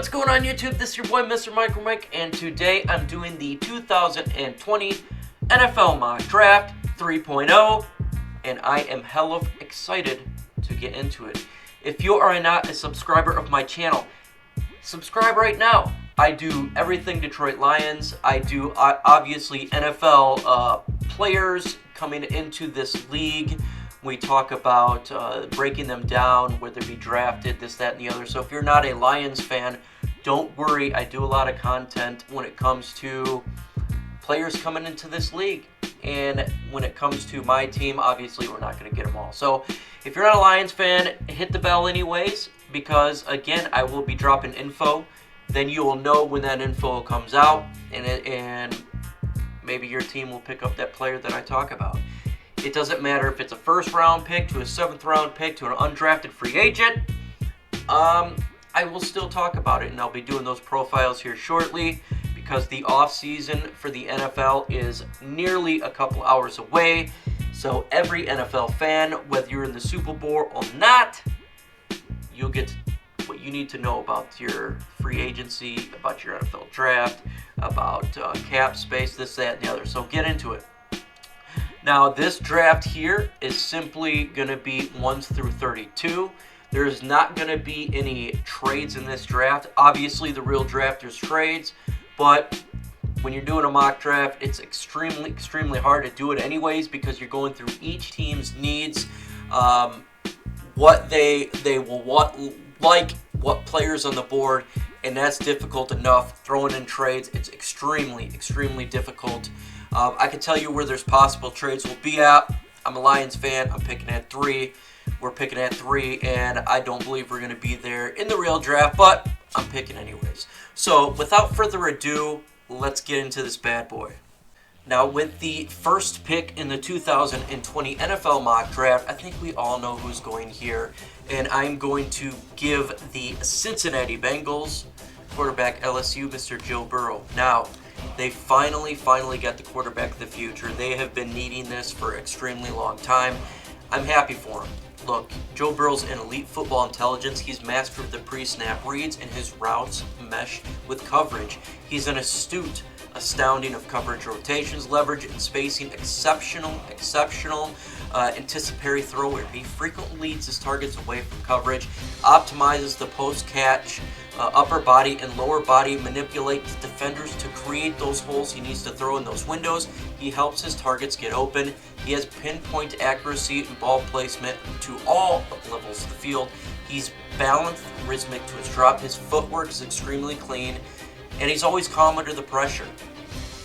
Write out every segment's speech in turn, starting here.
What's going on YouTube? This is your boy Mr. Micro Mike, and today I'm doing the 2020 NFL Mock Draft 3.0, and I am hella excited to get into it. If you are not a subscriber of my channel, subscribe right now. I do everything Detroit Lions. I do obviously NFL players coming into this league. We talk about breaking them down, whether they be drafted, this, that, and the other. So if you're not a Lions fan, don't worry. I do a lot of content when it comes to players coming into this league. And when it comes to my team, obviously we're not going to get them all. So if you're not a Lions fan, hit the bell anyways, because again, I will be dropping info. Then you will know when that info comes out, and maybe your team will pick up that player that I talk about. It doesn't matter if it's a first-round pick to a seventh-round pick to an undrafted free agent. I will still talk about it, and I'll be doing those profiles here shortly because the off-season for the NFL is nearly a couple hours away. So every NFL fan, whether you're in the Super Bowl or not, you'll get what you need to know about your free agency, about your NFL draft, about cap space, this, that, and the other. So get into it. Now, this draft here is simply going to be 1s through 32. There's not going to be any trades in this draft. Obviously, the real draft is trades, but when you're doing a mock draft, it's extremely, extremely hard to do it anyways because you're going through each team's needs, what they will want, like what players on the board, and that's difficult enough. Throwing in trades, it's extremely, extremely difficult. I can tell you where there's possible trades will be at. I'm a Lions fan. I'm picking at 3. We're picking at 3, and I don't believe we're going to be there in the real draft, but I'm picking anyways. So without further ado, let's get into this bad boy. Now, with the first pick in the 2020 NFL mock draft, I think we all know who's going here, and I'm going to give the Cincinnati Bengals quarterback LSU, Mr. Joe Burrow. Now, they finally got the quarterback of the future. They have been needing this for an extremely long time. I'm happy for him. Look, Joe Burrow's an elite football intelligence. He's mastered the pre-snap reads, and his routes mesh with coverage. He's an astute, astounding of coverage rotations, leverage, and spacing. Exceptional anticipatory thrower. He frequently leads his targets away from coverage, optimizes the post-catch, upper body and lower body, manipulates defenders to create those holes he needs to throw in those windows. He helps his targets get open. He has pinpoint accuracy and ball placement to all levels of the field. He's balanced, rhythmic to his drop. His footwork is extremely clean, and he's always calm under the pressure.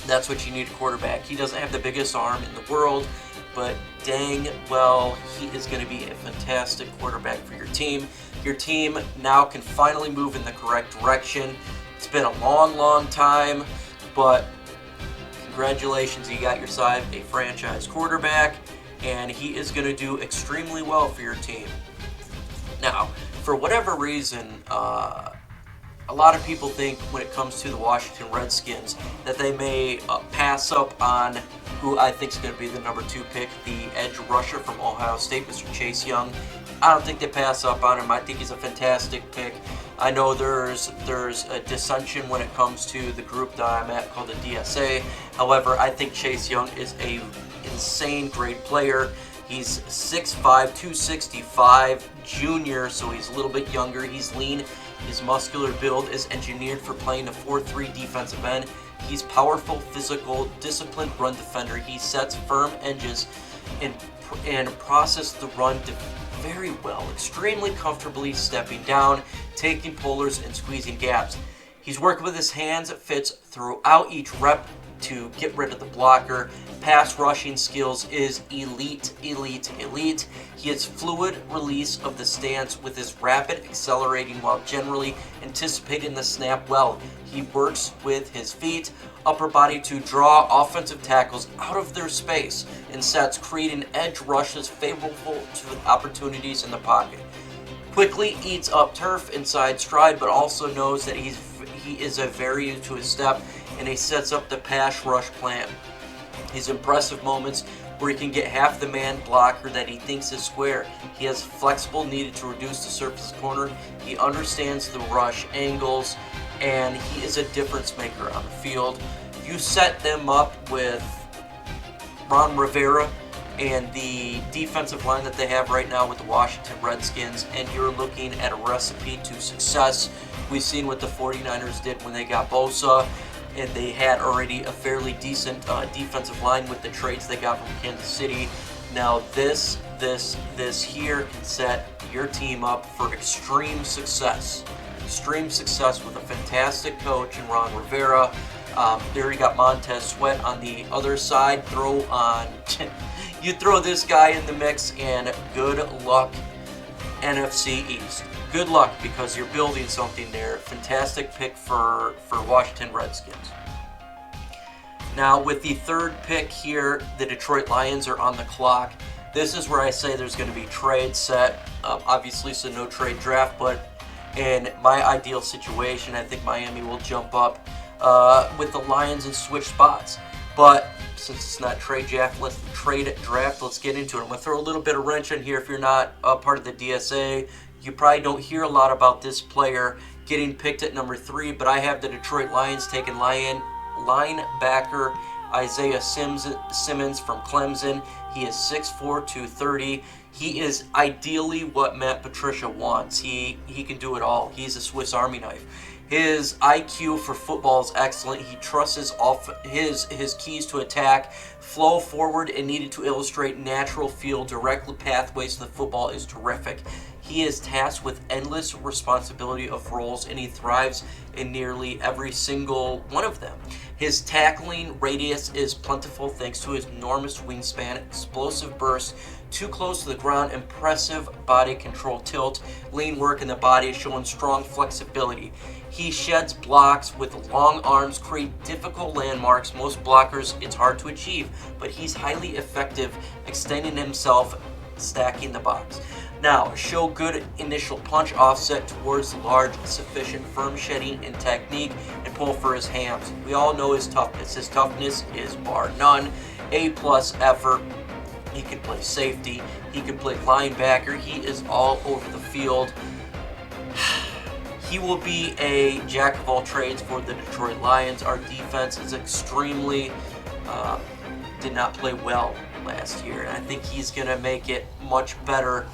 That's what you need a quarterback. He doesn't have the biggest arm in the world, but dang well, he is going to be a fantastic quarterback for your team. Your team now can finally move in the correct direction. It's been a long time, but congratulations, you got yourself a franchise quarterback, and he is going to do extremely well for your team. Now, for whatever reason, a lot of people think when it comes to the Washington Redskins that they may pass up on who I think is going to be the number 2 pick, the edge rusher from Ohio State, Mr. Chase Young. I don't think they pass up on him. I think he's a fantastic pick. I know there's a dissension when it comes to the group that I'm at called the DSA. However, I think Chase Young is a insane great player. He's 6'5", 265, junior, so he's a little bit younger. He's lean. His muscular build is engineered for playing a 4-3 defensive end. He's powerful, physical, disciplined run defender. He sets firm edges and processes the run very well, extremely comfortably stepping down, taking pullers, and squeezing gaps. He's working with his hands, fits throughout each rep to get rid of the blocker. Pass rushing skills is elite. He has fluid release of the stance with his rapid accelerating while generally anticipating the snap well. He works with his feet, upper body to draw offensive tackles out of their space and sets, creating edge rushes favorable to opportunities in the pocket. Quickly eats up turf inside stride, but also knows that he is a variant to his step, and he sets up the pass rush plan. He's impressive moments where he can get half the man blocker that he thinks is square. He has flexible needed to reduce the surface corner. He understands the rush angles, and he is a difference maker on the field. You set them up with Ron Rivera and the defensive line that they have right now with the Washington Redskins, and you're looking at a recipe to success. We've seen what the 49ers did when they got Bosa, and they had already a fairly decent defensive line with the trades they got from Kansas City. Now this here can set your team up for extreme success. Extreme success with a fantastic coach in Ron Rivera. There you got Montez Sweat on the other side. You throw this guy in the mix, and good luck, NFC East. Good luck, because you're building something there. Fantastic pick for Washington Redskins. Now, with the third pick here, the Detroit Lions are on the clock. This is where I say there's going to be trade set. Obviously, it's a no trade draft, but in my ideal situation, I think Miami will jump up with the Lions and switch spots. But since it's not trade draft, let's get into it. I'm going to throw a little bit of wrench in here. If you're not a part of the DSA, you probably don't hear a lot about this player getting picked at number 3, but I have the Detroit Lions taking linebacker Isaiah Simmons from Clemson. He is 6'4", 230. He is ideally what Matt Patricia wants. He can do it all. He's a Swiss Army knife. His IQ for football is excellent. He trusts his keys to attack, flow forward, and needed to illustrate natural feel, direct pathways to the football is terrific. He is tasked with endless responsibility of roles, and he thrives in nearly every single one of them. His tackling radius is plentiful thanks to his enormous wingspan, explosive burst, too close to the ground, impressive body control tilt, lean work in the body, showing strong flexibility. He sheds blocks with long arms, create difficult landmarks. Most blockers, it's hard to achieve, but he's highly effective, extending himself, stacking the box. Now, show good initial punch offset towards the large, sufficient firm shedding and technique, and pull for his hams. We all know his toughness. His toughness is bar none. A+ effort. He can play safety. He can play linebacker. He is all over the field. He will be a jack of all trades for the Detroit Lions. Our defense is extremely, did not play well last year. And I think he's going to make it much better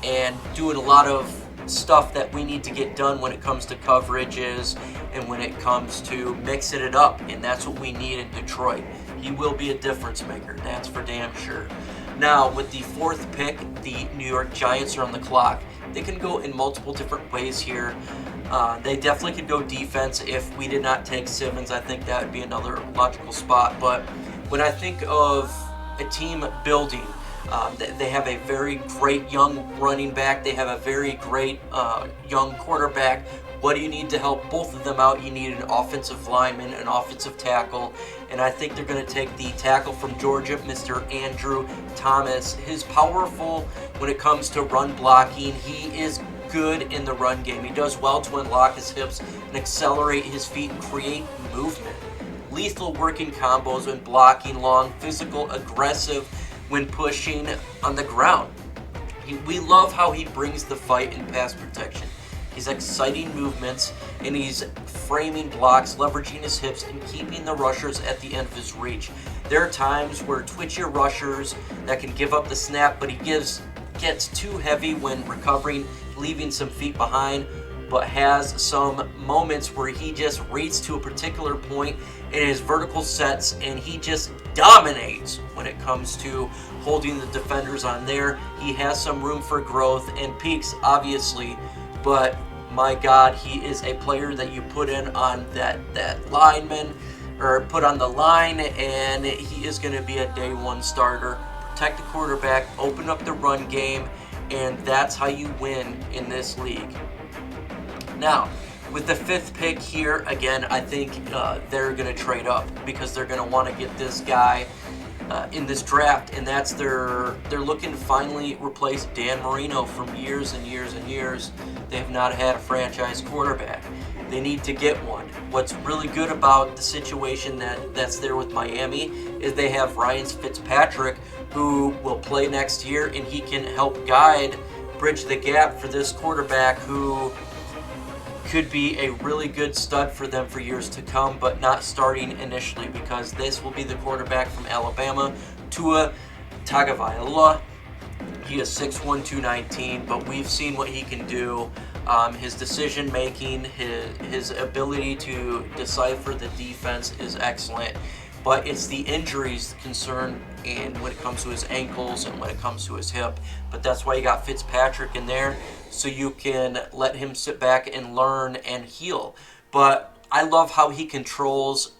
and doing a lot of stuff that we need to get done when it comes to coverages and when it comes to mixing it up. And that's what we need in Detroit. He will be a difference maker. That's for damn sure. Now, with the fourth pick, the New York Giants are on the clock. They can go in multiple different ways here. They definitely could go defense. If we did not take Simmons, I think that would be another logical spot. But when I think of a team building, they have a very great young running back. They have a very great young quarterback. What do you need to help both of them out? You need an offensive lineman, an offensive tackle, and I think they're going to take the tackle from Georgia, Mr. Andrew Thomas. He's powerful when it comes to run blocking. He is good in the run game. He does well to unlock his hips and accelerate his feet and create movement. Lethal working combos when blocking, long, physical, aggressive when pushing on the ground. We love how he brings the fight in pass protection. He's exciting movements, and he's framing blocks, leveraging his hips, and keeping the rushers at the end of his reach. There are times where twitchier rushers that can give up the snap, but he gets too heavy when recovering, leaving some feet behind, but has some moments where he just reads to a particular point in his vertical sets, and he just dominates when it comes to holding the defenders on there. He has some room for growth and peaks, obviously, but my God, he is a player that you put in on that lineman, or put on the line, and he is going to be a day one starter. Protect the quarterback, open up the run game, and that's how you win in this league. Now, with the fifth pick here, again, I think they're going to trade up because they're going to want to get this guy in this draft, and that's they're looking to finally replace Dan Marino from years and years and years. They have not had a franchise quarterback. They need to get one. What's really good about the situation that's there with Miami is they have Ryan Fitzpatrick, who will play next year, and he can help bridge the gap for this quarterback who could be a really good stud for them for years to come, but not starting initially, because this will be the quarterback from Alabama, Tua Tagovailoa. He is 6'1", 219, but we've seen what he can do. His decision making, his ability to decipher the defense is excellent, but it's the injuries concern, and when it comes to his ankles and when it comes to his hip. But that's why you got Fitzpatrick in there, so you can let him sit back and learn and heal. But I love how he controls.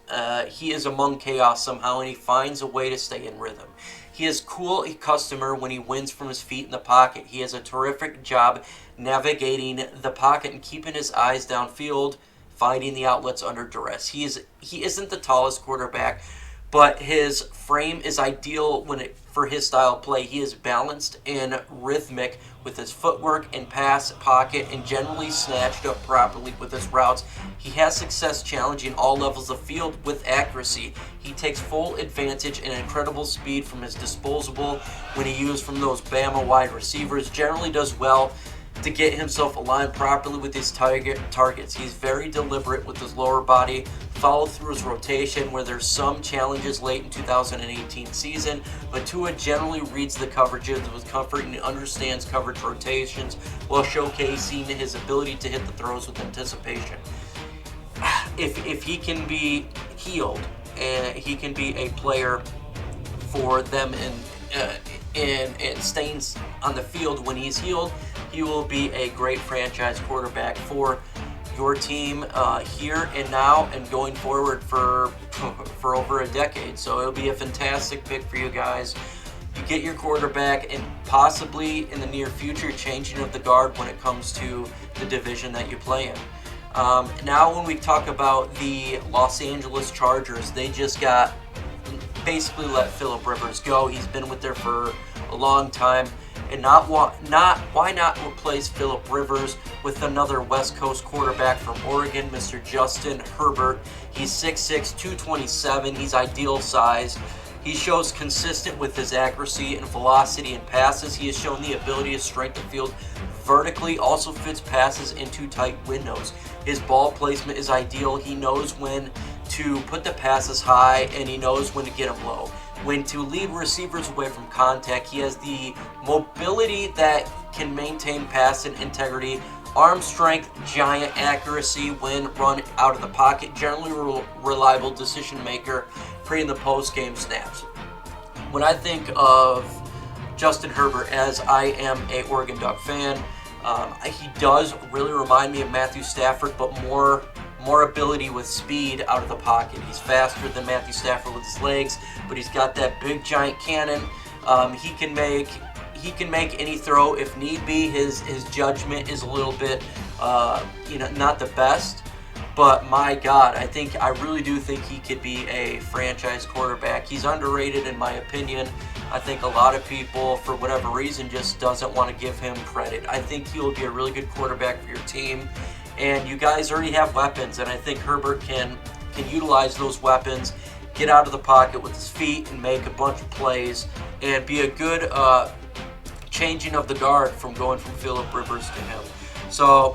He is among chaos somehow, and he finds a way to stay in rhythm. He is cool customer when he wins from his feet in the pocket. He has a terrific job navigating the pocket and keeping his eyes downfield, finding the outlets under duress. He isn't the tallest quarterback, but his frame is ideal for his style of play. He is balanced and rhythmic with his footwork and pass pocket, and generally snatched up properly with his routes. He has success challenging all levels of field with accuracy. He takes full advantage and incredible speed from his disposable when he used from those Bama wide receivers. Generally does well to get himself aligned properly with his targets. He's very deliberate with his lower body, follow through his rotation where there's some challenges late in 2018 season, but Tua generally reads the coverages with comfort and understands coverage rotations while showcasing his ability to hit the throws with anticipation. If he can be healed, and he can be a player for them and staying on the field when he's healed, he will be a great franchise quarterback for your team here and now and going forward for over a decade. So it'll be a fantastic pick for you guys. You get your quarterback, and possibly in the near future changing of the guard when it comes to the division that you play in. Now when we talk about the Los Angeles Chargers, they just basically let Phillip Rivers go. He's been with there for a long time, and why not replace Phillip Rivers with another West Coast quarterback from Oregon, Mr. Justin Herbert. He's 6'6", 227. He's ideal size. He shows consistent with his accuracy and velocity in passes. He has shown the ability to strike the field vertically, also fits passes into tight windows. His ball placement is ideal. He knows when to put the passes high, and he knows when to get them low. When to lead receivers away from contact. He has the mobility that can maintain pass and integrity, arm strength, giant accuracy when run out of the pocket, generally reliable decision maker pre and the post game snaps. When I think of Justin Herbert, as I am a Oregon Duck fan, he does really remind me of Matthew Stafford, but more ability with speed out of the pocket. He's faster than Matthew Stafford with his legs, but he's got that big giant cannon. He can make any throw if need be. His judgment is a little bit not the best, but my God, I really do think he could be a franchise quarterback. He's underrated in my opinion. I think a lot of people, for whatever reason, just doesn't want to give him credit. I think he will be a really good quarterback for your team. And you guys already have weapons, and I think Herbert can utilize those weapons, get out of the pocket with his feet and make a bunch of plays, and be a good changing of the guard from going from Phillip Rivers to him. So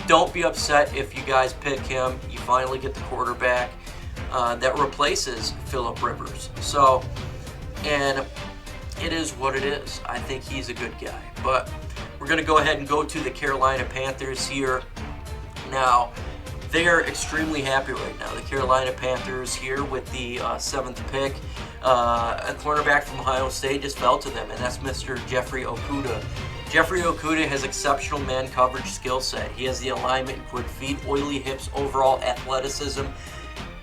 don't be upset if you guys pick him. You finally get the quarterback that replaces Phillip Rivers. So, and it is what it is. I think he's a good guy. But we're going to go ahead and go to the Carolina Panthers here. Now, they are extremely happy right now. The Carolina Panthers here with the 7th pick. A cornerback from Ohio State just fell to them, and that's Mr. Jeffrey Okudah. Jeffrey Okudah has exceptional man coverage skill set. He has the alignment, quick feet, oily hips, overall athleticism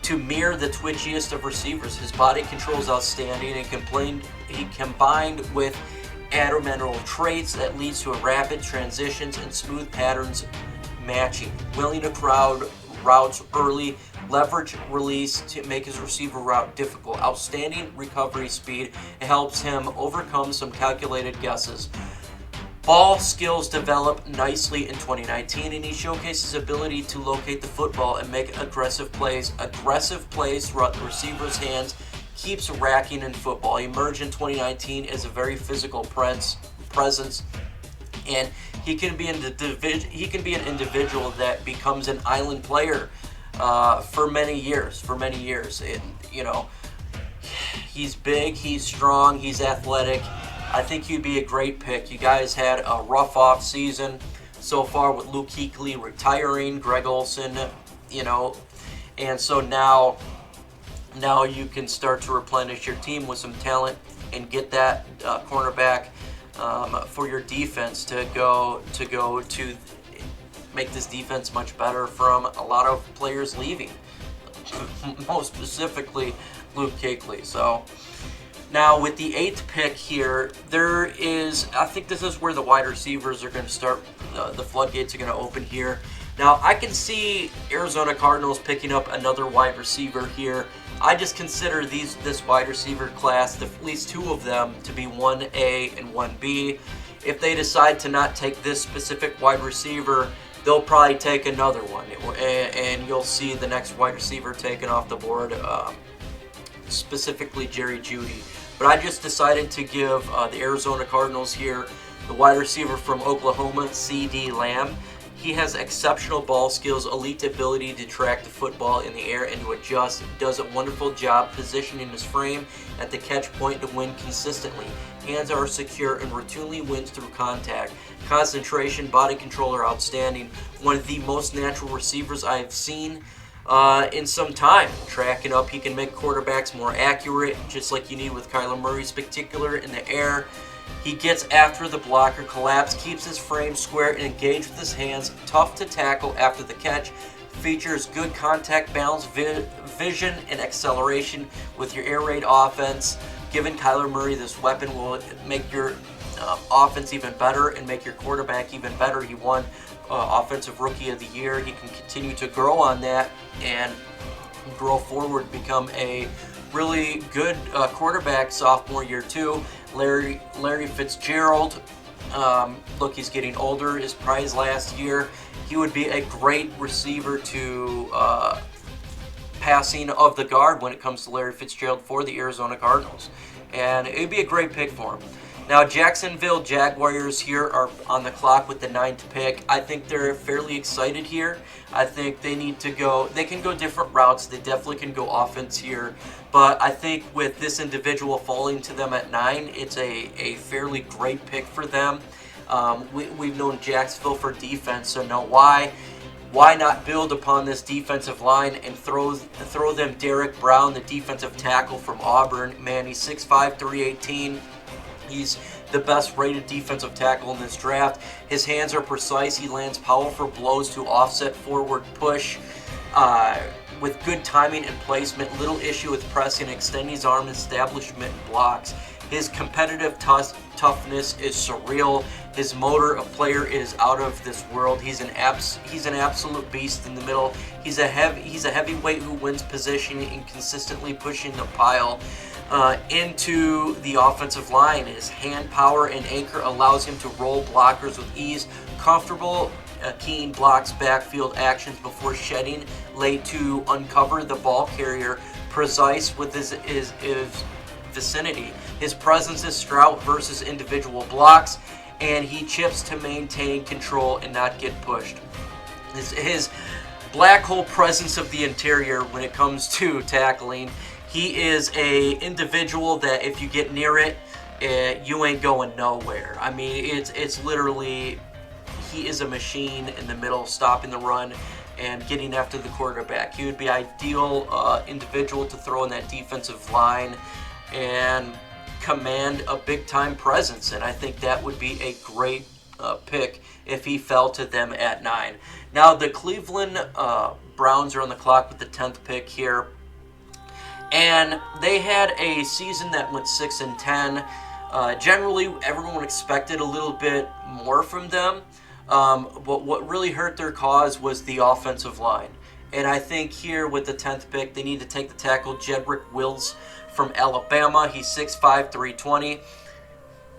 to mirror the twitchiest of receivers. His body control is outstanding, and he combined with admirable traits that leads to a rapid transitions and smooth patterns matching, willing to crowd routes early, leverage release to make his receiver route difficult, outstanding recovery speed. It helps him overcome some calculated guesses. Ball skills develop nicely in 2019, and he showcased his ability to locate the football and make aggressive plays. Aggressive plays throughout the receiver's hands keeps racking in football. He emerged in 2019 as a very physical presence, and he can be an individual that becomes an island player for many years. And, he's big, he's strong, he's athletic. I think he'd be a great pick. You guys had a rough off season so far with Luke Kuechly retiring, Greg Olsen, and so now you can start to replenish your team with some talent and get that cornerback for your defense to make this defense much better from a lot of players leaving, most specifically Luke Kuechly. So now with the 8th pick here, I think this is where the wide receivers are going to start, the floodgates are going to open here. Now I can see Arizona Cardinals picking up another wide receiver here. I just consider this wide receiver class, at least 2 of them, to be 1A and 1B. If they decide to not take this specific wide receiver, they'll probably take another one, and you'll see the next wide receiver taken off the board, specifically Jerry Jeudy. But I just decided to give the Arizona Cardinals here the wide receiver from Oklahoma, CeeDee Lamb. He has exceptional ball skills, elite ability to track the football in the air and to adjust. Does a wonderful job positioning his frame at the catch point to win consistently. Hands are secure and routinely wins through contact. Concentration, body control are outstanding. One of the most natural receivers I've seen in some time. Tracking up, he can make quarterbacks more accurate, just like you need with Kyler Murray, spectacular in the air. He gets after the blocker, collapse, keeps his frame square and engaged with his hands, tough to tackle after the catch, features good contact balance, vision, and acceleration with your air raid offense. Giving Kyler Murray this weapon will make your offense even better and make your quarterback even better. He won Offensive Rookie of the Year. He can continue to grow on that and grow forward, become a really good quarterback sophomore year too. Larry Fitzgerald, look, he's getting older. His prize last year. He would be a great receiver to passing of the guard when it comes to Larry Fitzgerald for the Arizona Cardinals, and it would be a great pick for him. Now, Jacksonville Jaguars here are on the clock with the 9th pick. I think they're fairly excited here. I think they can go different routes. They definitely can go offense here. But I think with this individual falling to them at 9, it's a fairly great pick for them. We've known Jacksonville for defense, so now why not build upon this defensive line and throw them Derrick Brown, the defensive tackle from Auburn. Man, he's 6'5", 318. He's the best rated defensive tackle in this draft. His hands are precise. He lands powerful blows to offset forward push with good timing and placement. Little issue with pressing, extending his arm, establishment, and blocks. His competitive toughness is surreal. His motor of player is out of this world. He's an absolute beast in the middle. He's a heavyweight who wins position and consistently pushing the pile into the offensive line. His hand power and anchor allows him to roll blockers with ease. Comfortable keen blocks backfield actions before shedding late to uncover the ball carrier. Precise with his vicinity. His presence is strout versus individual blocks, and he chips to maintain control and not get pushed. His black hole presence of the interior when it comes to tackling. He is a individual that if you get near it, you ain't going nowhere. I mean, it's literally, he is a machine in the middle, stopping the run and getting after the quarterback. He would be ideal individual to throw in that defensive line and command a big-time presence, and I think that would be a great pick if he fell to them at 9. Now, the Cleveland Browns are on the clock with the 10th pick here. And they had a season that went 6-10. Generally, everyone expected a little bit more from them. But what really hurt their cause was the offensive line. And I think here with the 10th pick, they need to take the tackle Jedrick Wills from Alabama. He's 6'5", 320.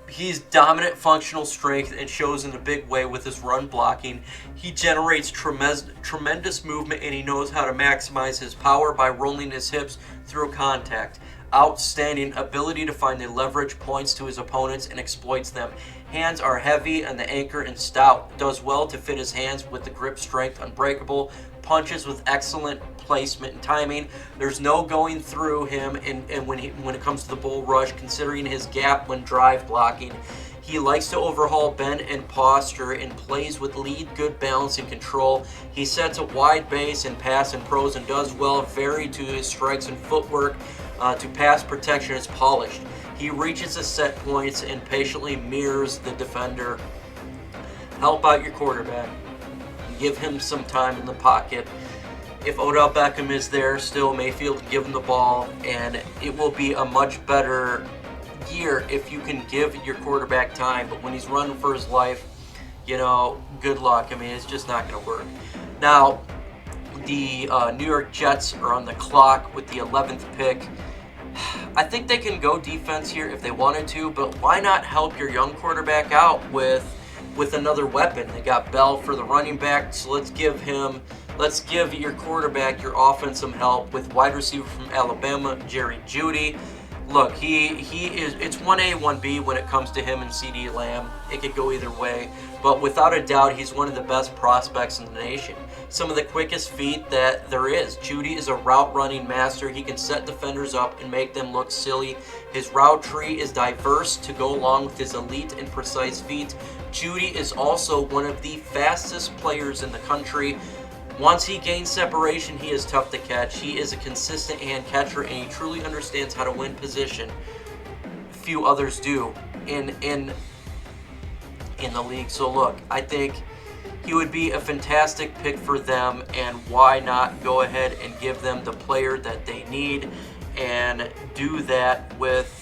He's dominant functional strength and shows in a big way with his run blocking. He generates tremendous movement, and he knows how to maximize his power by rolling his hips through contact. Outstanding ability to find the leverage points to his opponents and exploits them. Hands are heavy and the anchor and stout. Does well to fit his hands with the grip strength. Unbreakable. Punches with excellent placement and timing. There's no going through him and when it comes to the bull rush, considering his gap when drive blocking. He likes to overhaul bend and posture and plays with lead, good balance and control. He sets a wide base and pass and pros and does well, vary to his strikes and footwork. To pass protection is polished. He reaches his set points and patiently mirrors the defender. Help out your quarterback. Give him some time in the pocket. If Odell Beckham is there still, Mayfield can give him the ball, and it will be a much better year if you can give your quarterback time. But when he's running for his life, good luck. I mean, it's just not going to work. Now, the New York Jets are on the clock with the 11th pick. I think they can go defense here if they wanted to, but why not help your young quarterback out with another weapon? They got Bell for the running back, so let's give your quarterback, your offense, some help with wide receiver from Alabama, Jeudy. Look, he is, it's 1A, 1B when it comes to him and CeeDee Lamb. It could go either way, but without a doubt, he's one of the best prospects in the nation. Some of the quickest feet that there is. Jeudy is a route running master. He can set defenders up and make them look silly. His route tree is diverse to go along with his elite and precise feet. Jeudy is also one of the fastest players in the country. Once he gains separation, he is tough to catch. He is a consistent hand catcher, and he truly understands how to win position. Few others do in the league. So look, I think he would be a fantastic pick for them, and why not go ahead and give them the player that they need and do that with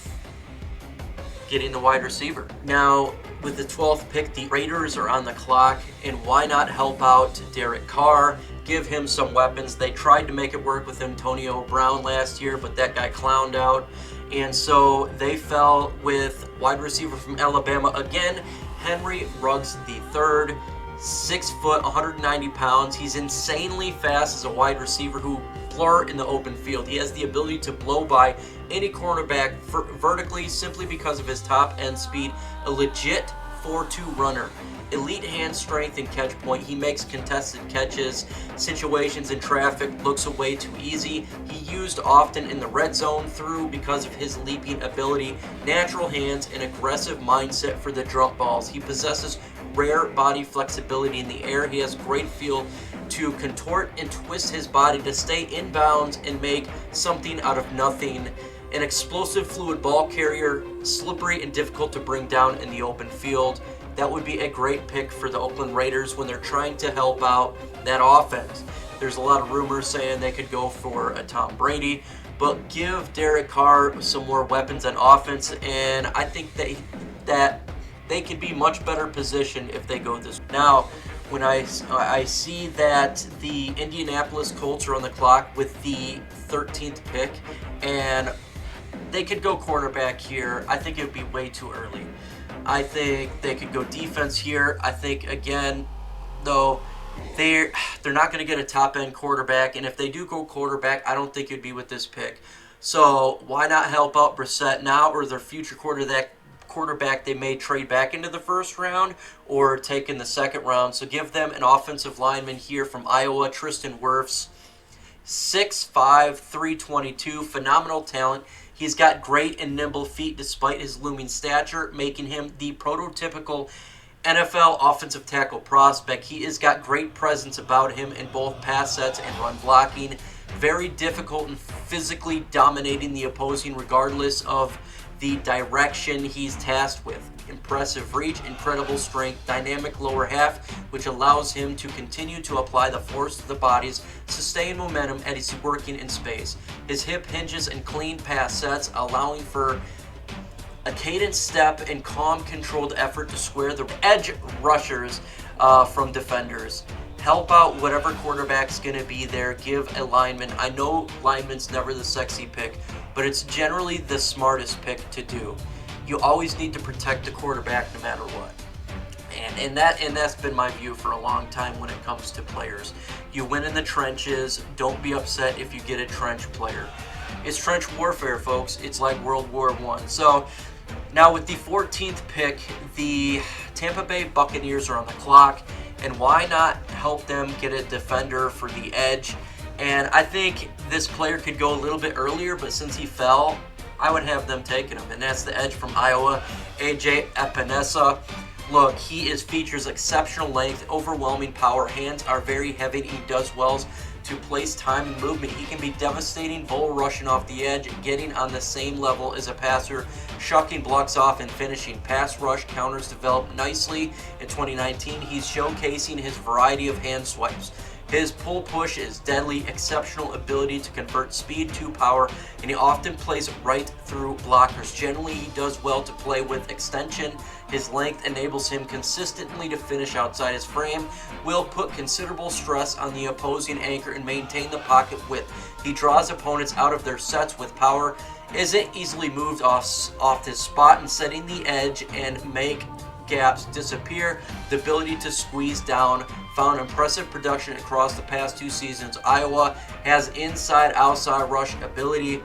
getting the wide receiver. Now, with the 12th pick, the Raiders are on the clock, and why not help out Derek Carr, give him some weapons. They tried to make it work with Antonio Brown last year, but that got clowned out, and so they fell with wide receiver from Alabama again, Henry Ruggs III, 6 foot, 190 pounds. He's insanely fast as a wide receiver who blur in the open field. He has the ability to blow by any cornerback vertically simply because of his top end speed. A legit 4-2 runner. Elite hand strength and catch point. He makes contested catches, situations in traffic, looks away too easy. He used often in the red zone through because of his leaping ability, natural hands, and aggressive mindset for the jump balls. He possesses rare body flexibility in the air. He has great feel to contort and twist his body to stay in bounds and make something out of nothing. An explosive fluid ball carrier, slippery and difficult to bring down in the open field. That would be a great pick for the Oakland Raiders when they're trying to help out that offense. There's a lot of rumors saying they could go for a Tom Brady, but give Derek Carr some more weapons on offense, and I think that they could be much better positioned if they go this way. Now, when I see that the Indianapolis Colts are on the clock with the 13th pick, and they could go quarterback here, I think it would be way too early. I think they could go defense here. I think, again, though, they're not going to get a top-end quarterback, and if they do go quarterback, I don't think it would be with this pick. So why not help out Brissett now, or their future quarterback they may trade back into the first round or take in the second round. So give them an offensive lineman here from Iowa, Tristan Wirfs, 6'5", 322, phenomenal talent. He's got great and nimble feet despite his looming stature, making him the prototypical NFL offensive tackle prospect. He has got great presence about him in both pass sets and run blocking. Very difficult and physically dominating the opposing regardless of the direction he's tasked with. Impressive reach, incredible strength, dynamic lower half, which allows him to continue to apply the force to the bodies, sustain momentum as he's working in space. His hip hinges and clean pass sets, allowing for a cadence step and calm, controlled effort to square the edge rushers from defenders. Help out whatever quarterback's going to be there. Give a lineman. I know lineman's never the sexy pick, but it's generally the smartest pick to do. you always need to protect the quarterback no matter what. And that's been my view for a long time when it comes to players. You win in the trenches. Don't be upset if you get a trench player. It's trench warfare, folks. It's like World War I. So now with the 14th pick, the Tampa Bay Buccaneers are on the clock, and why not help them get a defender for the edge? And I think this player could go a little bit earlier, but since he fell, I would have them taking him, and that's the edge from Iowa, AJ Epenesa. Look, he features exceptional length, overwhelming power, hands are very heavy, and he does well to place time and movement. He can be devastating, bull rushing off the edge, getting on the same level as a passer, shucking blocks off and finishing. Pass rush counters developed nicely in 2019. He's showcasing his variety of hand swipes. His pull push is deadly, exceptional ability to convert speed to power, and he often plays right through blockers. Generally, he does well to play with extension. His length enables him consistently to finish outside his frame, will put considerable stress on the opposing anchor and maintain the pocket width. He draws opponents out of their sets with power, isn't easily moved off his spot and setting the edge and make gaps disappear. The ability to squeeze down found impressive production across the past 2 seasons. Iowa has inside-outside rush ability.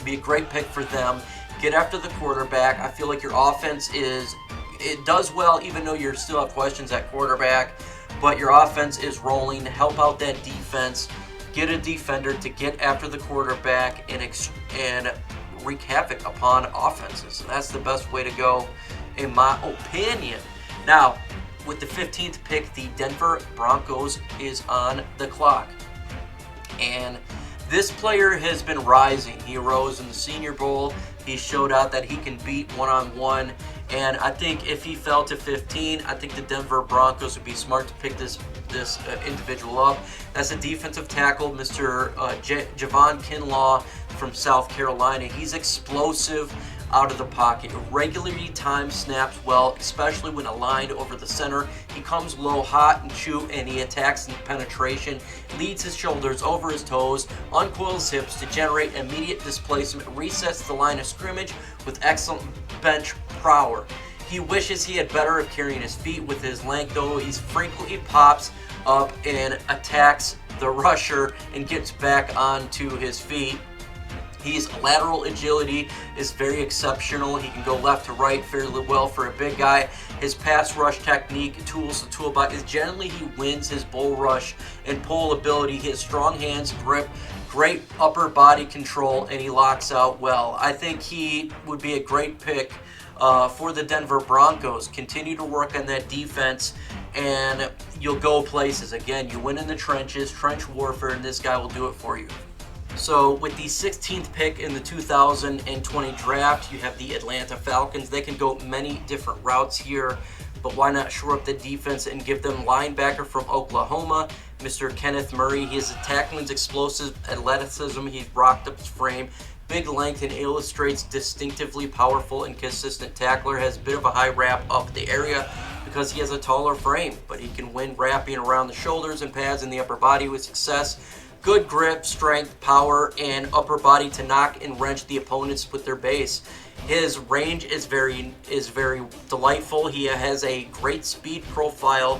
Be a great pick for them. Get after the quarterback. I feel like your offense it does well, even though you still have questions at quarterback, but your offense is rolling. Help out that defense. Get a defender to get after the quarterback and wreak havoc upon offenses. That's the best way to go, in my opinion. Now, with the 15th pick, the Denver Broncos is on the clock. And this player has been rising. He rose in the Senior Bowl. He showed out that he can beat one-on-one. And I think if he fell to 15, I think the Denver Broncos would be smart to pick this individual up. That's a defensive tackle, Mr. Javon Kinlaw from South Carolina. He's explosive out of the pocket, regularly timed snaps well, especially when aligned over the center. He comes low, hot and shoot, and he attacks in penetration, leads his shoulders over his toes, uncoils hips to generate immediate displacement, resets the line of scrimmage with excellent bench power. He wishes he had better at carrying his feet with his length, though. He frequently pops up and attacks the rusher and gets back onto his feet. His lateral agility is very exceptional. He can go left to right fairly well for a big guy. His pass rush technique, tools, the toolbox is generally he wins his bull rush and pull ability. He has strong hands, grip, great upper body control, and he locks out well. I think he would be a great pick for the Denver Broncos. Continue to work on that defense, and you'll go places. Again, you win in the trenches, trench warfare, and this guy will do it for you. So with the 16th pick in the 2020 draft, you have the Atlanta Falcons. They can go many different routes here, but why not shore up the defense and give them linebacker from Oklahoma, Mr. Kenneth Murray. He has a tackling, explosive athleticism. He's rocked up his frame, big length, and illustrates distinctively powerful and consistent tackler. Has a bit of a high wrap up the area because he has a taller frame, but he can win wrapping around the shoulders and pads in the upper body with success. Good grip, strength, power, and upper body to knock and wrench the opponents with their base. His range is very delightful. He has a great speed profile,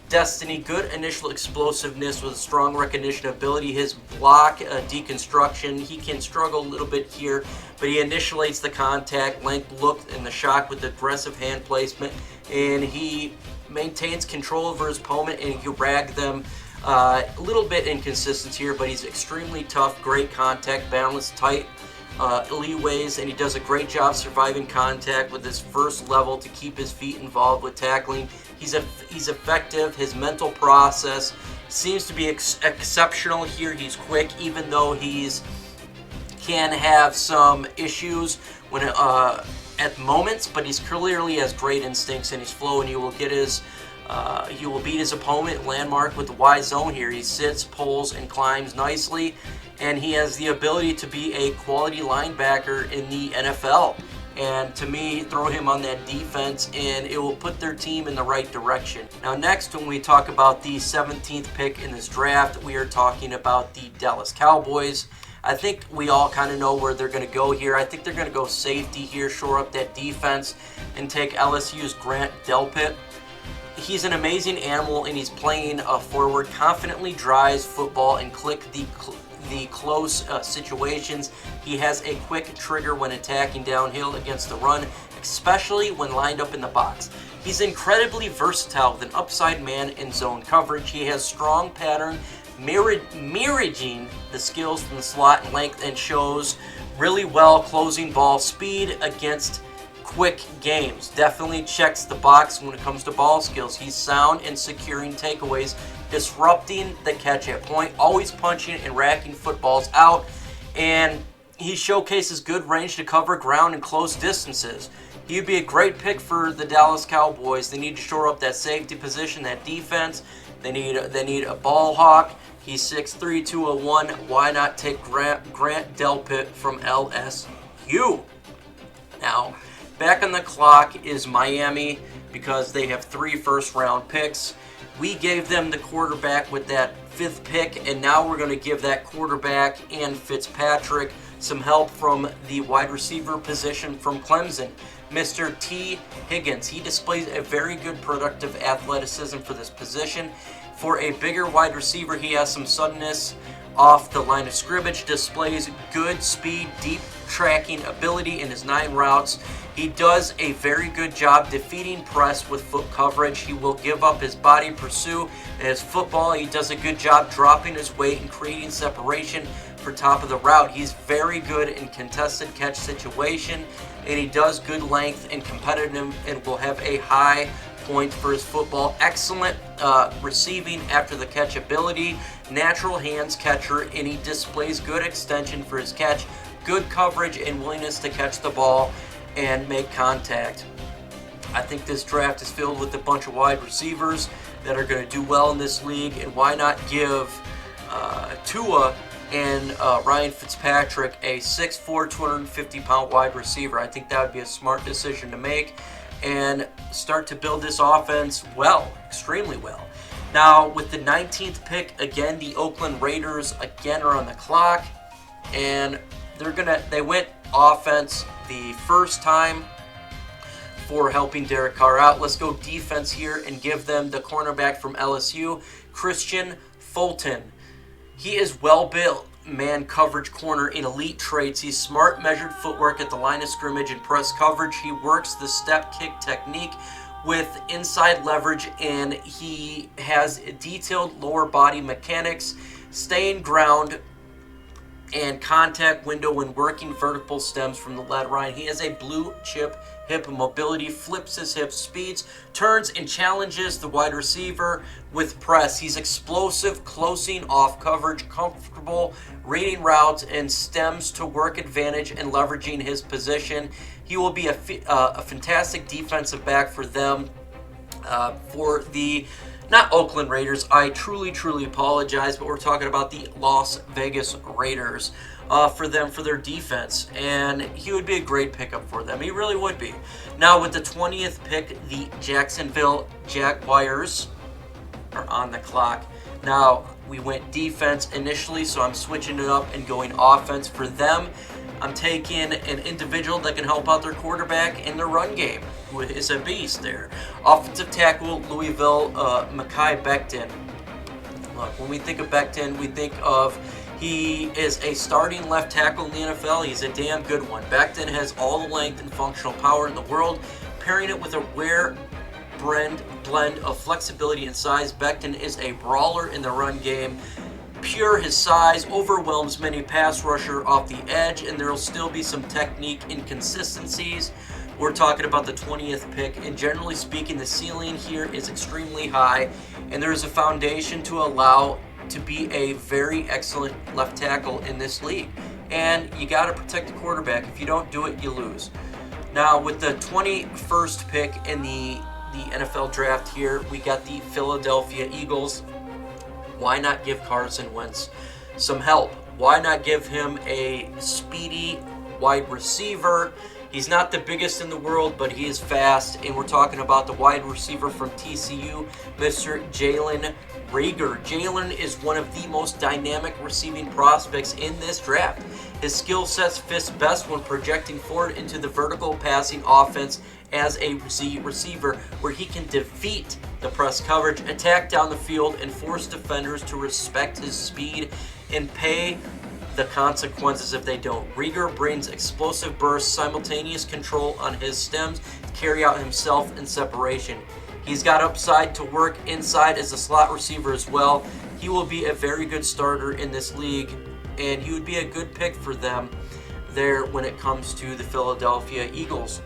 destiny, good initial explosiveness with strong recognition ability. His block deconstruction, he can struggle a little bit here, but he initiates the contact, length, look, and the shock with aggressive hand placement, and he maintains control over his opponent, and he can rag them. A little bit inconsistent here, but he's extremely tough, great contact, balance, tight leeways, and he does a great job surviving contact with his first level to keep his feet involved with tackling. He's effective. His mental process seems to be exceptional here. He's quick, even though can have some issues when at moments, but he's clearly has great instincts and he's flow, and he will beat his opponent landmark with the wide zone here. He sits, pulls, and climbs nicely, and he has the ability to be a quality linebacker in the NFL. And to me, throw him on that defense, and it will put their team in the right direction. Now next, when we talk about the 17th pick in this draft, we are talking about the Dallas Cowboys. I think we all kind of know where they're going to go here. I think they're going to go safety here, shore up that defense, and take LSU's Grant Delpit. He's an amazing animal, and he's playing forward, confidently drives football and click the close situations. He has a quick trigger when attacking downhill against the run, especially when lined up in the box. He's incredibly versatile with an upside man in zone coverage. He has strong pattern, mirroring the skills from the slot and length, and shows really well closing ball speed against quick games. Definitely checks the box when it comes to ball skills. He's sound in securing takeaways, disrupting the catch at point, always punching and racking footballs out, and he showcases good range to cover ground in close distances. He'd be a great pick for the Dallas Cowboys. They need to shore up that safety position, that defense. They need a ball hawk. He's 6'3", 201. Why not take Grant Delpit from LSU? Now, back on the clock is Miami because they have 3 first-round picks. We gave them the quarterback with that 5th pick, and now we're going to give that quarterback and Fitzpatrick some help from the wide receiver position from Clemson. Mr. T. Higgins. He displays a very good productive athleticism for this position. For a bigger wide receiver, he has some suddenness off the line of scrimmage, displays good speed, deep tracking ability in his 9 routes. He does a very good job defeating press with foot coverage. He will give up his body, pursue his football. He does a good job dropping his weight and creating separation for top of the route. He's very good in contested catch situation, and he does good length and competitive, and will have a high point for his football. Excellent receiving after the catch ability, natural hands catcher, and he displays good extension for his catch, good coverage and willingness to catch the ball and make contact. I think this draft is filled with a bunch of wide receivers that are going to do well in this league, and why not give Tua and Ryan Fitzpatrick a 6'4", 250-pound wide receiver. I think that would be a smart decision to make and start to build this offense well, extremely well. Now, with the 19th pick, again, the Oakland Raiders again are on the clock, and they went offense the first time for helping Derek Carr out. Let's go defense here and give them the cornerback from LSU, Kristian Fulton. He is well built, man coverage corner in elite traits. He's smart, measured footwork at the line of scrimmage and press coverage. He works the step kick technique with inside leverage, and he has detailed lower body mechanics, staying ground and contact window when working vertical stems from the lead line. He has a blue chip hip mobility, flips his hips, speeds, turns, and challenges the wide receiver with press. He's explosive, closing off coverage, comfortable reading routes, and stems to work advantage and leveraging his position. He will be a fantastic defensive back for them. For the not Oakland Raiders, I truly apologize, but we're talking about the Las Vegas Raiders for their defense, and he would be a great pickup for them. He really would be. Now, with the 20th pick, the Jacksonville Jaguars are on the clock. Now, we went defense initially, so I'm switching it up and going offense for them. I'm taking an individual that can help out their quarterback in the run game, who is a beast there. Offensive tackle, Louisville, Mekhi Becton. Look, when we think of Becton, we think of he is a starting left tackle in the NFL. He's a damn good one. Becton has all the length and functional power in the world, pairing it with a rare blend of flexibility and size. Becton is a brawler in the run game. Pure, his size overwhelms many pass rusher off the edge, and there will still be some technique inconsistencies. We're talking about the 20th pick, and generally speaking, the ceiling here is extremely high, and there is a foundation to allow to be a very excellent left tackle in this league. And you got to protect the quarterback. If you don't do it, you lose. Now, with the 21st pick in the NFL draft here, we got the Philadelphia Eagles. Why not give Carson Wentz some help? Why not give him a speedy wide receiver He's not the biggest in the world, but he is fast, and we're talking about the wide receiver from TCU, Mr. Jalen Reagor. Jalen is one of the most dynamic receiving prospects in this draft. His skill sets fits best when projecting forward into the vertical passing offense as a receiver, where he can defeat the press coverage, attack down the field, and force defenders to respect his speed and pay the consequences if they don't. Reagor brings explosive bursts, simultaneous control on his stems to carry out himself in separation. He's got upside to work inside as a slot receiver as well. He will be a very good starter in this league, and he would be a good pick for them there when it comes to the Philadelphia Eagles.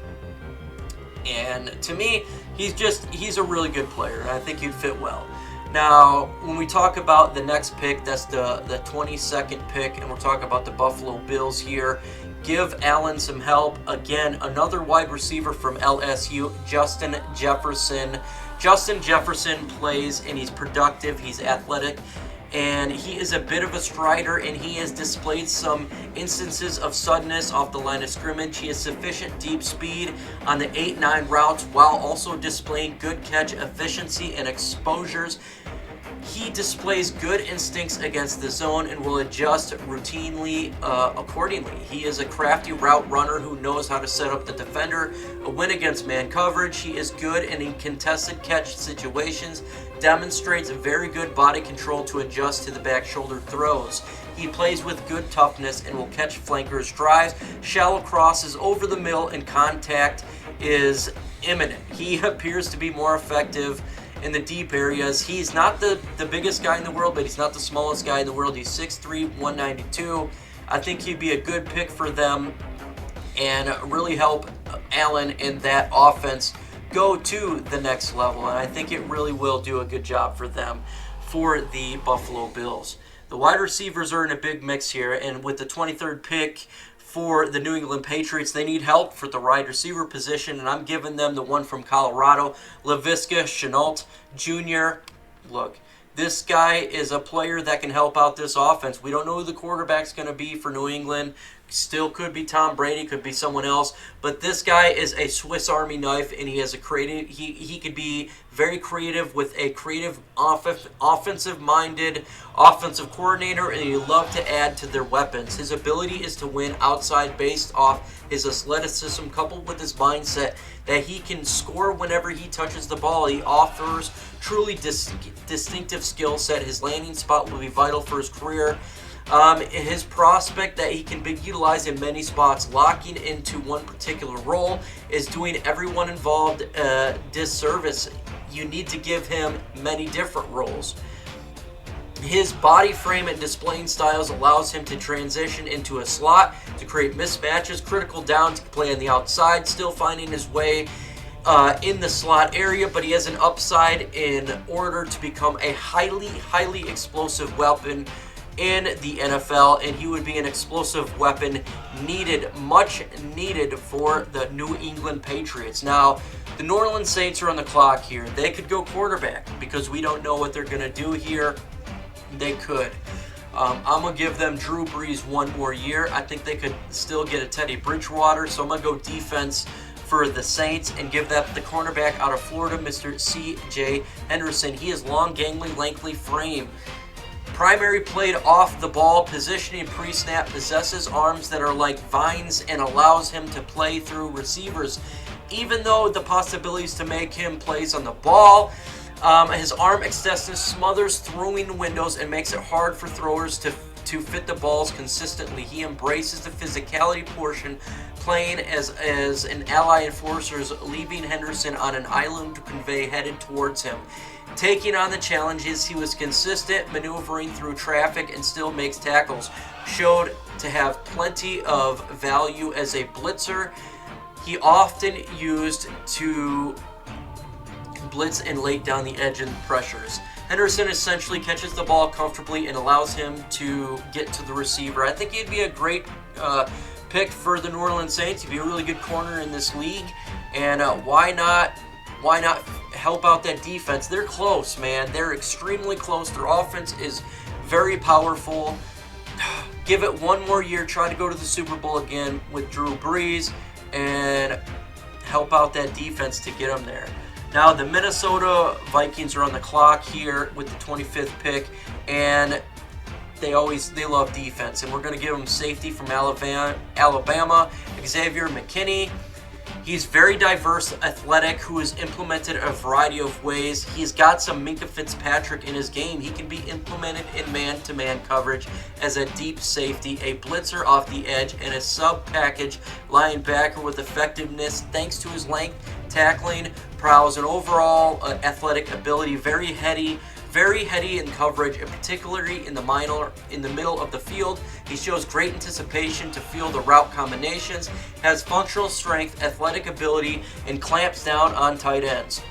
And to me, he's a really good player, and I think he'd fit well. Now, when we talk about the next pick, that's the 22nd pick, and we're talking about the Buffalo Bills here. Give Allen some help. Again, another wide receiver from LSU, Justin Jefferson. Justin Jefferson plays, and he's productive, he's athletic, and he is a bit of a strider, and he has displayed some instances of suddenness off the line of scrimmage. He has sufficient deep speed on the 8-9 routes while also displaying good catch efficiency and exposures. He displays good instincts against the zone and will adjust routinely accordingly. He is a crafty route runner who knows how to set up the defender, a win against man coverage. He is good in contested catch situations, demonstrates very good body control to adjust to the back shoulder throws. He plays with good toughness and will catch flankers' drives, shallow crosses over the middle, and contact is imminent. He appears to be more effective in the deep areas. He's not the biggest guy in the world, but he's not the smallest guy in the world. He's 6'3", 192. I think he'd be a good pick for them and really help Allen in that offense go to the next level. And I think it really will do a good job for them, for the Buffalo Bills. The wide receivers are in a big mix here, and with the 23rd pick for the New England Patriots, they need help for the wide receiver position, and I'm giving them the one from Colorado, Laviska Shenault Jr. Look, this guy is a player that can help out this offense. We don't know who the quarterback's going to be for New England. Still could be Tom Brady, could be someone else, but this guy is a Swiss Army knife, and he has a creative. He could be very creative with a creative offensive-minded offensive coordinator, and he love to add to their weapons. His ability is to win outside based off his athleticism, coupled with his mindset that he can score whenever he touches the ball. He offers truly distinctive skill set. His landing spot will be vital for his career. His prospect that he can be utilized in many spots, locking into one particular role, is doing everyone involved disservice. You need to give him many different roles. His body frame and displaying styles allows him to transition into a slot to create mismatches, critical down to play on the outside, still finding his way in the slot area, but he has an upside in order to become a highly explosive weapon in the NFL, and he would be an explosive weapon much needed for the New England Patriots. Now, the New Orleans Saints are on the clock here. They could go quarterback because we don't know what they're going to do here. They could. I'm going to give them Drew Brees one more year. I think they could still get a Teddy Bridgewater, so I'm going to go defense for the Saints and give that the cornerback out of Florida, Mr. C.J. Henderson. He has long, gangly, lengthy frame. Primary played off the ball, positioning pre-snap, possesses arms that are like vines and allows him to play through receivers. Even though the possibilities to make him plays on the ball, his arm extension smothers throwing windows and makes it hard for throwers to fit the balls consistently. He embraces the physicality portion, playing as an ally enforcers, leaving Henderson on an island to convey headed towards him. Taking on the challenges, he was consistent, maneuvering through traffic and still makes tackles. Showed to have plenty of value as a blitzer. He often used to blitz and lay down the edge and pressures. Henderson essentially catches the ball comfortably and allows him to get to the receiver. I think he'd be a great pick for the New Orleans Saints. He'd be a really good corner in this league, and why not help out that defense? They're close, man. They're extremely close. Their offense is very powerful. Give it one more year. Try to go to the Super Bowl again with Drew Brees. and help out that defense to get them there. Now the Minnesota Vikings are on the clock here with the 25th pick, and they love defense, and we're going to give them safety from Alabama, Xavier McKinney. He's very diverse, athletic, who is implemented a variety of ways. He's got some Minkah Fitzpatrick in his game. He can be implemented in man-to-man coverage as a deep safety, a blitzer off the edge, and a sub-package linebacker with effectiveness thanks to his length, tackling, prowess, and overall athletic ability. Very heady in coverage, and particularly in the middle of the field. He shows great anticipation to field the route combinations, has functional strength, athletic ability, and clamps down on tight ends.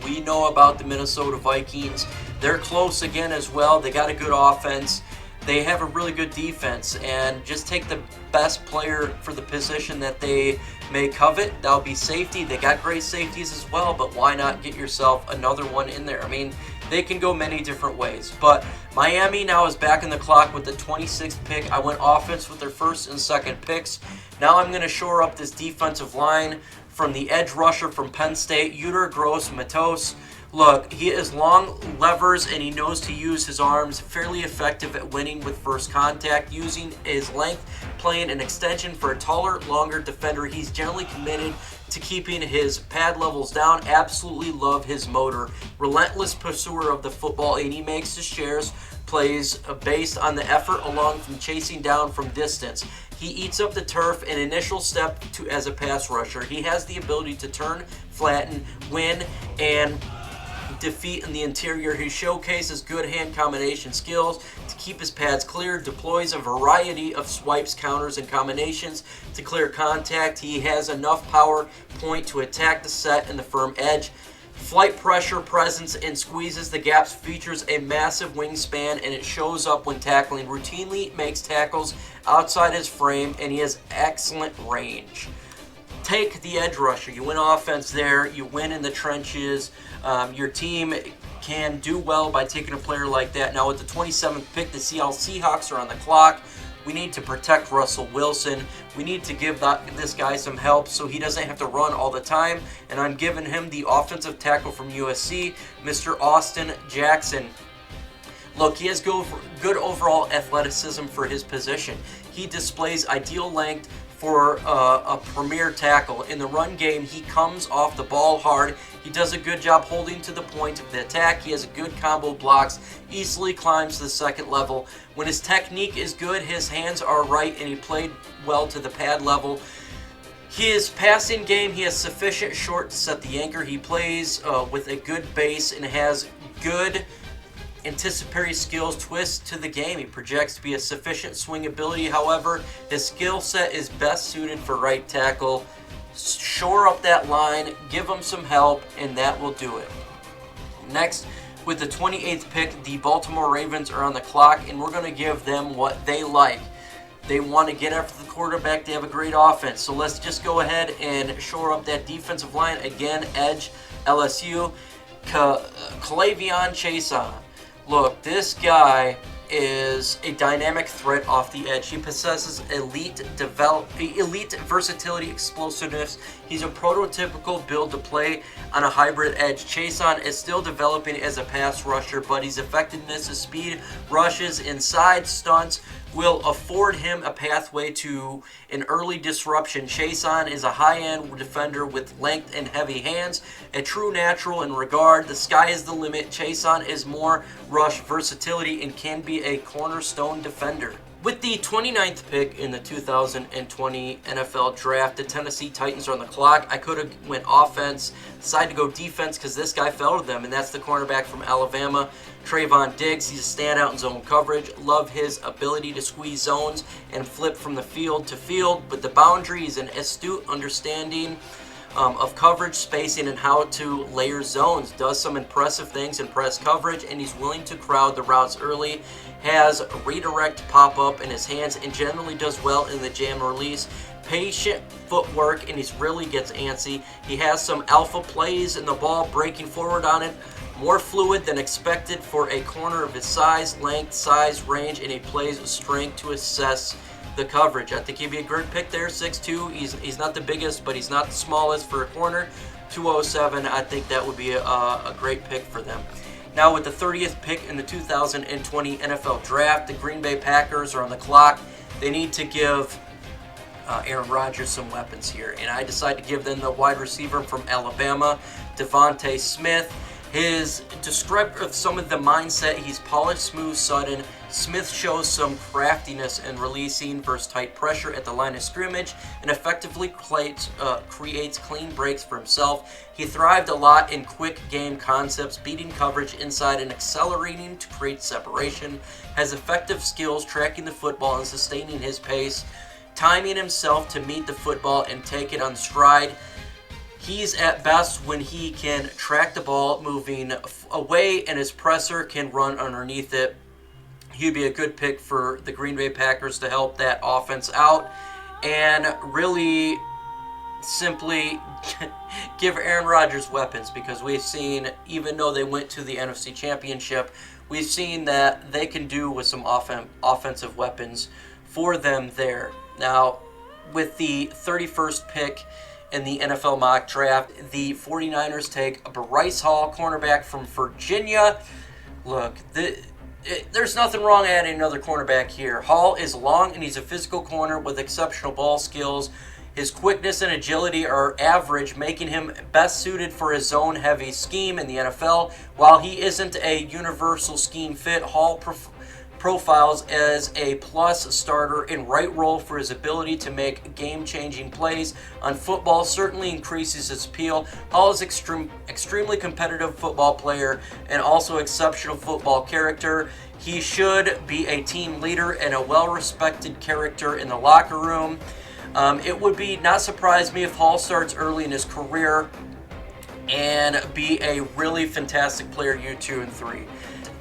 We know about the Minnesota Vikings. They're close again as well. They got a good offense. They have a really good defense, and just take the best player for the position that they may covet. That'll be safety. They got great safeties as well, but why not get yourself another one in there? I mean, they can go many different ways. But Miami now is back in the clock with the 26th pick. I went offense with their first and second picks. Now I'm going to shore up this defensive line from the edge rusher from Penn State, Gross-Matos. Look, he has long levers and he knows to use his arms, fairly effective at winning with first contact, using his length, playing an extension for a taller, longer defender. He's generally committed to keeping his pad levels down. Absolutely love his motor. Relentless pursuer of the football, and he makes his shares plays based on the effort along from chasing down from distance. He eats up the turf, an initial step to as a pass rusher. He has the ability to turn, flatten, win, and defeat in the interior. He showcases good hand combination skills to keep his pads clear, deploys a variety of swipes, counters, and combinations to clear contact. He has enough power point to attack the set and the firm edge. Flight pressure, presence, and squeezes the gaps, features a massive wingspan, and it shows up when tackling. Routinely makes tackles outside his frame, and he has excellent range. Take the edge rusher. You win offense there. You win in the trenches. Your team can do well by taking a player like that. Now with the 27th pick, the Seattle Seahawks are on the clock. We need to protect Russell Wilson. We need to give this guy some help so he doesn't have to run all the time. And I'm giving him the offensive tackle from USC, Mr. Austin Jackson. Look, he has good overall athleticism for his position. He displays ideal length for a premier tackle. In the run game, he comes off the ball hard. He does a good job holding to the point of the attack. He has a good combo blocks, easily climbs to the second level. When his technique is good, his hands are right, and he played well to the pad level. His passing game, he has sufficient short to set the anchor. He plays with a good base and has good anticipatory skills, twist to the game. He projects to be a sufficient swing ability. However, his skill set is best suited for right tackle. Shore up that line, give him some help, and that will do it. Next, with the 28th pick, the Baltimore Ravens are on the clock, and we're going to give them what they like. They want to get after the quarterback. They have a great offense. So let's just go ahead and shore up that defensive line. Again, edge, LSU, K'Lavon Chaisson. Look, this guy is a dynamic threat off the edge. He possesses elite versatility, explosiveness. He's a prototypical build to play on a hybrid edge. Chaisson is still developing as a pass rusher, but his effectiveness, his speed, rushes, inside stunts will afford him a pathway to an early disruption. Chaisson is a high-end defender with length and heavy hands, a true natural in regard. The sky is the limit. Chaisson is more rush versatility and can be a cornerstone defender. With the 29th pick in the 2020 NFL Draft, the Tennessee Titans are on the clock. I could have went offense, decided to go defense because this guy fell to them, and that's the cornerback from Alabama, Trayvon Diggs. He's a standout in zone coverage. Love his ability to squeeze zones and flip from the field to field, but the boundary is an astute understanding of coverage, spacing, and how to layer zones. Does some impressive things in press coverage, and he's willing to crowd the routes early. Has redirect pop-up in his hands and generally does well in the jam release. Patient footwork, and he really gets antsy. He has some alpha plays in the ball, breaking forward on it. More fluid than expected for a corner of his size, length, size, range, and he plays with strength to assess the coverage. I think he'd be a great pick there, 6'2". He's not the biggest, but he's not the smallest for a corner. 207, I think that would be a great pick for them. Now with the 30th pick in the 2020 NFL Draft, the Green Bay Packers are on the clock. They need to give Aaron Rodgers some weapons here, and I decided to give them the wide receiver from Alabama, Devontae Smith. His descriptor of some of the mindset, he's polished, smooth, sudden. Smith shows some craftiness in releasing versus tight pressure at the line of scrimmage and effectively creates clean breaks for himself. He thrived a lot in quick game concepts, beating coverage inside and accelerating to create separation. Has effective skills tracking the football and sustaining his pace, timing himself to meet the football and take it on stride. He's at best when he can track the ball moving away and his presser can run underneath it. He'd be a good pick for the Green Bay Packers to help that offense out and really simply give Aaron Rodgers weapons, because we've seen, even though they went to the NFC Championship, we've seen that they can do with some offensive weapons for them there. Now, with the 31st pick in the NFL mock draft, the 49ers take Bryce Hall, cornerback from Virginia. Look, there's nothing wrong adding another cornerback here. Hall is long and he's a physical corner with exceptional ball skills. His quickness and agility are average, making him best suited for his zone-heavy scheme in the NFL. While he isn't a universal scheme fit, Hall profiles as a plus starter in right role for his ability to make game-changing plays on football. Certainly increases his appeal. Hall is extremely competitive football player and also exceptional football character. He should be a team leader and a well-respected character in the locker room. It would be not surprise me if Hall starts early in his career and be a really fantastic player year 2 and 3.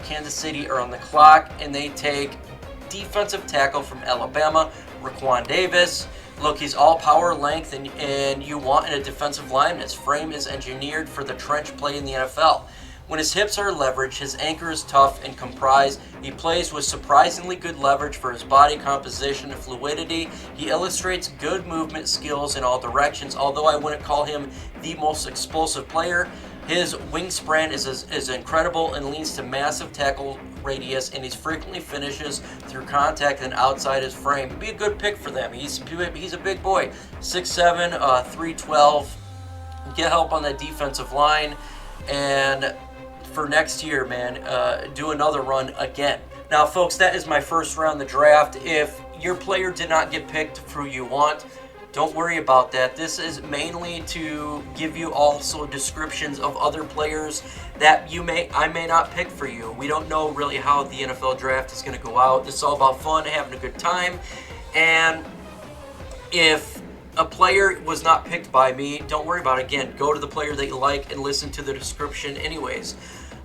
Kansas City are on the clock, and they take defensive tackle from Alabama, Raquan Davis. Look, he's all power, length, and you want in a defensive lineman. His frame is engineered for the trench play in the NFL. When his hips are leveraged, his anchor is tough and comprised. He plays with surprisingly good leverage for his body composition and fluidity. He illustrates good movement skills in all directions, although I wouldn't call him the most explosive player. His wingspan is incredible and leads to massive tackle radius, and he frequently finishes through contact and outside his frame. Be a good pick for them. He's a big boy, 6'7", 312. Get help on that defensive line, and for next year, man, do another run again. Now, folks, that is my first round of the draft. If your player did not get picked for who you want, don't worry about that. This is mainly to give you also descriptions of other players that I may not pick for you. We don't know really how the NFL draft is going to go out. This is all about fun, having a good time. And if a player was not picked by me, don't worry about it. Again, go to the player that you like and listen to the description anyways.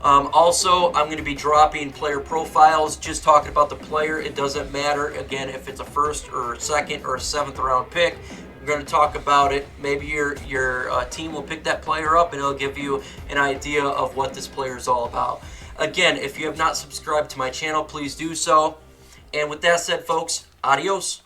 Also, I'm going to be dropping player profiles, just talking about the player. It doesn't matter, again, if it's a first or second or a seventh round pick. We're going to talk about it. Maybe your team will pick that player up, and it'll give you an idea of what this player is all about. Again, if you have not subscribed to my channel, please do so. And with that said, folks, adios.